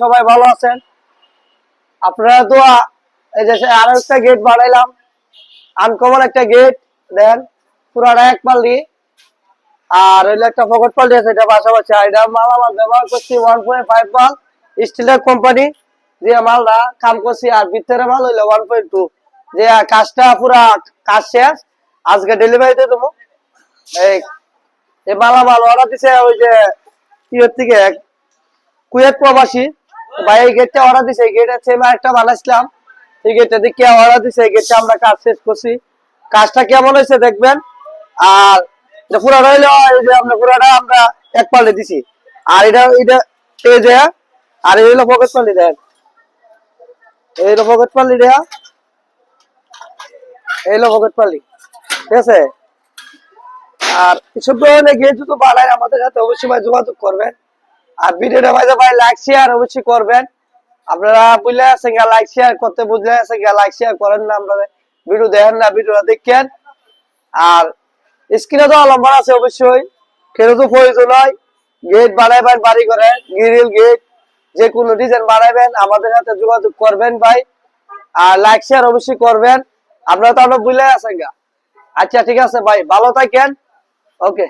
সবাই ভালো আছেন? আপনারা দোয়া। এই যে আরো একটা গেট বানাইলাম, আনকমন একটা গেট। দেন পুরাটা এক পাল্লি, আর হইলো একটা পকেট পাল্টি আছে, এটা পাশাপাশি। আর এটা মালামাল ব্যবহার করছি 1.5 মাল স্টিলের কোম্পানি, যে মালটা কাম করছি। আর ভিতরে মাল হইলো 1.2, যে কাজটা পুরা কাজ শেষ, আজকে ডেলিভারি দিয়ে দেবো। এই এই মালামাল অর্ডার দিছে ওই যে ইয়ের থেকে, কুয়েত প্রবাসী ভাই। এই গেটটা অর্ডার দিছে, এই গেট আছে একটা বানাইছিলাম, এই গেটটা দেখে অর্ডার দিছে। এই গেটটা আমরা কাজ শেষ করছি, কাজটা কেমন হয়েছে দেখবেন। আর পুরাটা হইলো এই যে আমরা পুরাটা আমরা এক পাল্টে দিছি। আর এটা এটা এই যে, আর এই হলো পকেট পাল্টি। দেন এই হলো পকেট পাল্টি দেয়া, এই হলো পকেট পাল্টি, ঠিক আছে। আর এসব ধরনের গেট যদি বানায় আমাদের সাথে অবশ্যই ভাই যোগাযোগ করবেন। আর ভিডিওটা ভাই লাইক শেয়ার অবশ্যই করবেন। আপনারা বুঝলে আছেন লাইক শেয়ার করতে, বুঝলে আছেন লাইক শেয়ার করেন না, আপনারা ভিডিও দেখেন না, ভিডিওটা দেখেন। আর স্ক্রিনে তো নাম্বার আছে, অবশ্যই কেন তো প্রয়োজন হয়। গেট বানাইবেন, বাড়ি করে গ্রিল গেট যে কোনো ডিজাইন বানাইবেন, আমাদের সাথে যোগাযোগ করবেন ভাই। আর লাইক শেয়ার অবশ্যই করবেন। আপনারা তো আমরা বুঝলে আছেন। আচ্ছা ঠিক আছে ভাই, ভালো থাকেন। ওকে।